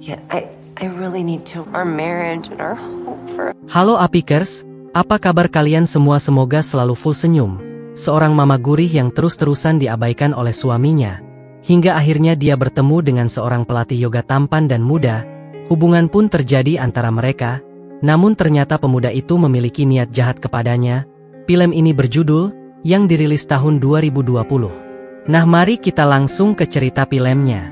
Yeah, I really need to. Our marriage and our hope for. Halo Apikers, apa kabar kalian semua? Semoga selalu full senyum. Seorang mama gurih yang terus-terusan diabaikan oleh suaminya, hingga akhirnya dia bertemu dengan seorang pelatih yoga tampan dan muda. Hubungan pun terjadi antara mereka, namun ternyata pemuda itu memiliki niat jahat kepadanya. Film ini berjudul, yang dirilis tahun 2020. Nah, mari kita langsung ke cerita filmnya.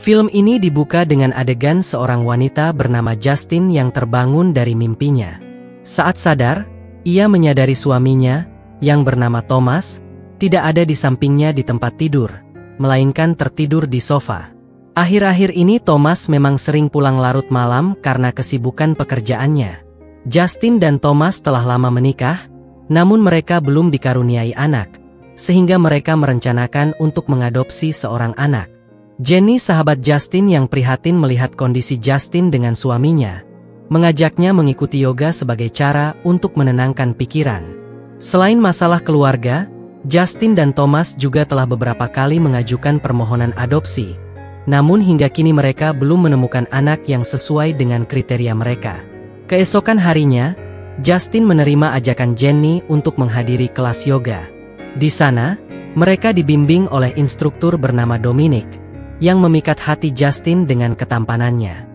Film ini dibuka dengan adegan seorang wanita bernama Justin yang terbangun dari mimpinya. Saat sadar, ia menyadari suaminya, yang bernama Thomas, tidak ada di sampingnya di tempat tidur, melainkan tertidur di sofa. Akhir-akhir ini Thomas memang sering pulang larut malam karena kesibukan pekerjaannya. Justin dan Thomas telah lama menikah, namun mereka belum dikaruniai anak, sehingga mereka merencanakan untuk mengadopsi seorang anak. Jenny, sahabat Justin yang prihatin melihat kondisi Justin dengan suaminya, mengajaknya mengikuti yoga sebagai cara untuk menenangkan pikiran. Selain masalah keluarga, Justin dan Thomas juga telah beberapa kali mengajukan permohonan adopsi. Namun hingga kini mereka belum menemukan anak yang sesuai dengan kriteria mereka. Keesokan harinya, Justin menerima ajakan Jenny untuk menghadiri kelas yoga. Di sana, mereka dibimbing oleh instruktur bernama Dominic, yang memikat hati Justin dengan ketampanannya.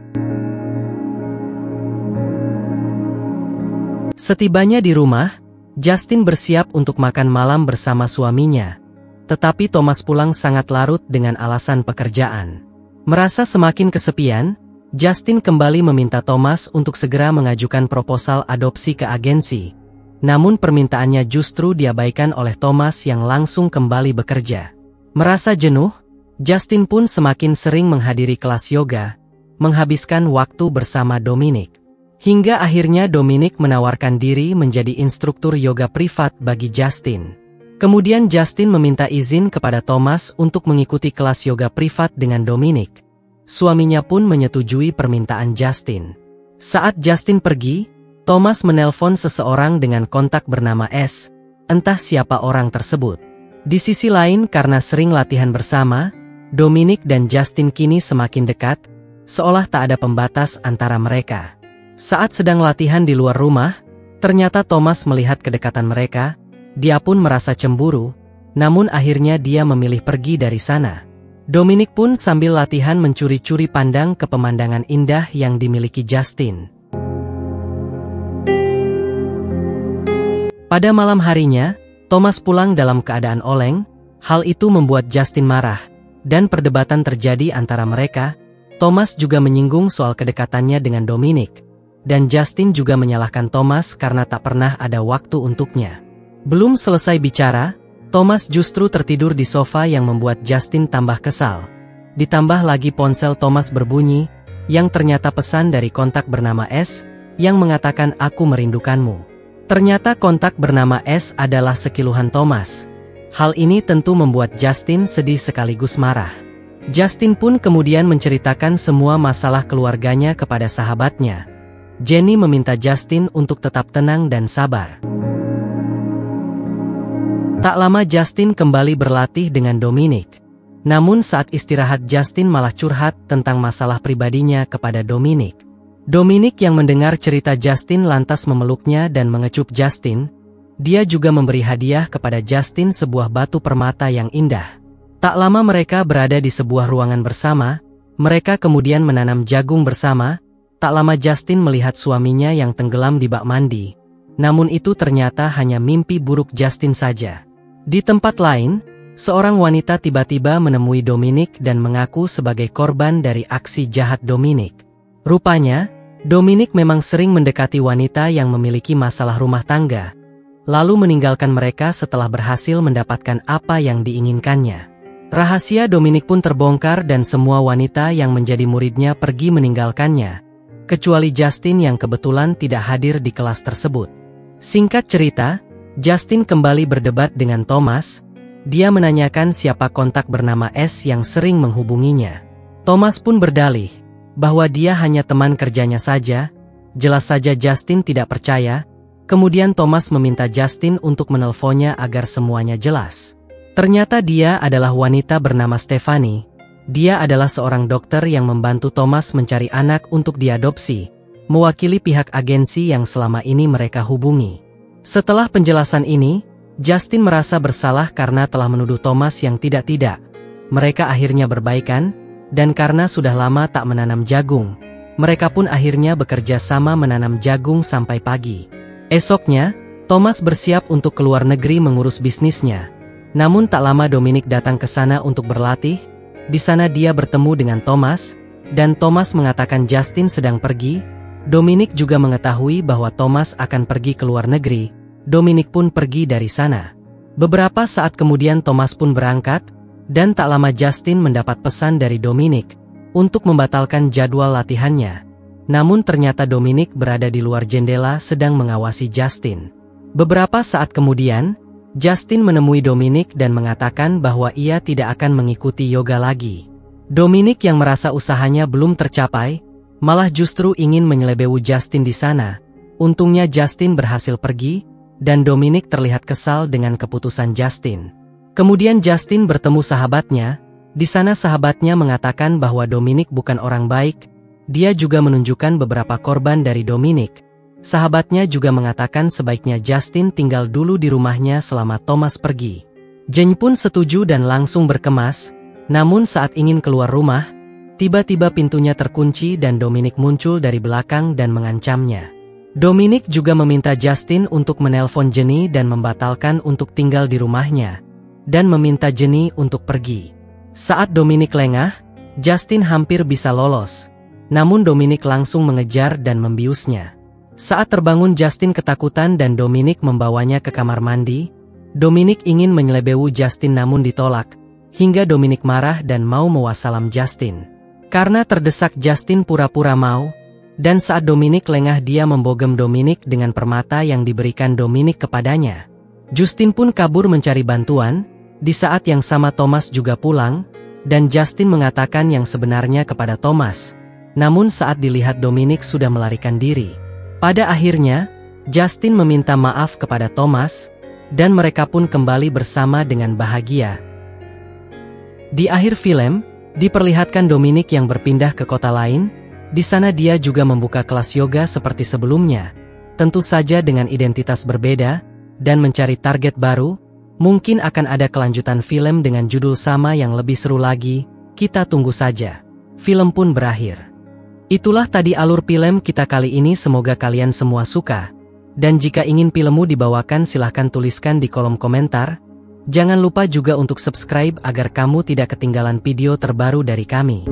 Setibanya di rumah, Justin bersiap untuk makan malam bersama suaminya. Tetapi Thomas pulang sangat larut dengan alasan pekerjaan. Merasa semakin kesepian, Justin kembali meminta Thomas untuk segera mengajukan proposal adopsi ke agensi. Namun permintaannya justru diabaikan oleh Thomas yang langsung kembali bekerja. Merasa jenuh, Justin pun semakin sering menghadiri kelas yoga, menghabiskan waktu bersama Dominic. Hingga akhirnya Dominic menawarkan diri menjadi instruktur yoga privat bagi Justin. Kemudian Justin meminta izin kepada Thomas untuk mengikuti kelas yoga privat dengan Dominic. Suaminya pun menyetujui permintaan Justin. Saat Justin pergi, Thomas menelpon seseorang dengan kontak bernama S, entah siapa orang tersebut. Di sisi lain, karena sering latihan bersama, Dominic dan Justin kini semakin dekat, seolah tak ada pembatas antara mereka. Saat sedang latihan di luar rumah, ternyata Thomas melihat kedekatan mereka. Dia pun merasa cemburu, namun akhirnya dia memilih pergi dari sana. Dominic pun sambil latihan mencuri-curi pandang ke pemandangan indah yang dimiliki Justin. Pada malam harinya, Thomas pulang dalam keadaan oleng. Hal itu membuat Justin marah, dan perdebatan terjadi antara mereka. Thomas juga menyinggung soal kedekatannya dengan Dominic, dan Justin juga menyalahkan Thomas karena tak pernah ada waktu untuknya. Belum selesai bicara, Thomas justru tertidur di sofa yang membuat Justin tambah kesal. Ditambah lagi ponsel Thomas berbunyi, yang ternyata pesan dari kontak bernama S, yang mengatakan aku merindukanmu. Ternyata kontak bernama S adalah sekiluhan Thomas. Hal ini tentu membuat Justin sedih sekaligus marah. Justin pun kemudian menceritakan semua masalah keluarganya kepada sahabatnya. Jenny meminta Justin untuk tetap tenang dan sabar. Tak lama Justin kembali berlatih dengan Dominic. Namun saat istirahat Justin malah curhat tentang masalah pribadinya kepada Dominic. Dominic yang mendengar cerita Justin lantas memeluknya dan mengecup Justin. Dia juga memberi hadiah kepada Justin sebuah batu permata yang indah. Tak lama mereka berada di sebuah ruangan bersama. Mereka kemudian menanam jagung bersama. Tak lama Justin melihat suaminya yang tenggelam di bak mandi. Namun itu ternyata hanya mimpi buruk Justin saja. Di tempat lain, seorang wanita tiba-tiba menemui Dominic dan mengaku sebagai korban dari aksi jahat Dominic. Rupanya, Dominic memang sering mendekati wanita yang memiliki masalah rumah tangga, lalu meninggalkan mereka setelah berhasil mendapatkan apa yang diinginkannya. Rahasia Dominic pun terbongkar dan semua wanita yang menjadi muridnya pergi meninggalkannya, kecuali Justin yang kebetulan tidak hadir di kelas tersebut. Singkat cerita, Justin kembali berdebat dengan Thomas. Dia menanyakan siapa kontak bernama S yang sering menghubunginya. Thomas pun berdalih bahwa dia hanya teman kerjanya saja. Jelas saja Justin tidak percaya. Kemudian Thomas meminta Justin untuk menelponnya agar semuanya jelas. Ternyata dia adalah wanita bernama Stephanie. Dia adalah seorang dokter yang membantu Thomas mencari anak untuk diadopsi, mewakili pihak agensi yang selama ini mereka hubungi. Setelah penjelasan ini, Justin merasa bersalah karena telah menuduh Thomas yang tidak-tidak. Mereka akhirnya berbaikan, dan karena sudah lama tak menanam jagung, mereka pun akhirnya bekerja sama menanam jagung sampai pagi. Esoknya, Thomas bersiap untuk keluar negeri mengurus bisnisnya. Namun tak lama Dominic datang ke sana untuk berlatih. Di sana dia bertemu dengan Thomas, dan Thomas mengatakan Justin sedang pergi. Dominic juga mengetahui bahwa Thomas akan pergi ke luar negeri. Dominic pun pergi dari sana. Beberapa saat kemudian Thomas pun berangkat, dan tak lama Justin mendapat pesan dari Dominic untuk membatalkan jadwal latihannya. Namun ternyata Dominic berada di luar jendela sedang mengawasi Justin. Beberapa saat kemudian, Justin menemui Dominic dan mengatakan bahwa ia tidak akan mengikuti yoga lagi. Dominic yang merasa usahanya belum tercapai, malah justru ingin menyelebewu Justin di sana. Untungnya Justin berhasil pergi, dan Dominic terlihat kesal dengan keputusan Justin. Kemudian Justin bertemu sahabatnya. Di sana sahabatnya mengatakan bahwa Dominic bukan orang baik. Dia juga menunjukkan beberapa korban dari Dominic. Sahabatnya juga mengatakan sebaiknya Justin tinggal dulu di rumahnya selama Thomas pergi. Jane pun setuju dan langsung berkemas. Namun saat ingin keluar rumah, tiba-tiba pintunya terkunci dan Dominic muncul dari belakang dan mengancamnya. Dominic juga meminta Justin untuk menelpon Jenny dan membatalkan untuk tinggal di rumahnya, dan meminta Jenny untuk pergi. Saat Dominic lengah, Justin hampir bisa lolos. Namun Dominic langsung mengejar dan membiusnya. Saat terbangun Justin ketakutan dan Dominic membawanya ke kamar mandi. Dominic ingin menyelebewu Justin namun ditolak, hingga Dominic marah dan mau mewassalam Justin. Karena terdesak Justin pura-pura mau, dan saat Dominic lengah dia membogem Dominic dengan permata yang diberikan Dominic kepadanya. Justin pun kabur mencari bantuan. Di saat yang sama Thomas juga pulang, dan Justin mengatakan yang sebenarnya kepada Thomas. Namun saat dilihat Dominic sudah melarikan diri. Pada akhirnya, Justin meminta maaf kepada Thomas, dan mereka pun kembali bersama dengan bahagia. Di akhir film, diperlihatkan Dominic yang berpindah ke kota lain. Di sana dia juga membuka kelas yoga seperti sebelumnya, tentu saja dengan identitas berbeda, dan mencari target baru. Mungkin akan ada kelanjutan film dengan judul sama yang lebih seru lagi, kita tunggu saja. Film pun berakhir. Itulah tadi alur film kita kali ini, semoga kalian semua suka. Dan jika ingin filmmu dibawakan silahkan tuliskan di kolom komentar. Jangan lupa juga untuk subscribe agar kamu tidak ketinggalan video terbaru dari kami.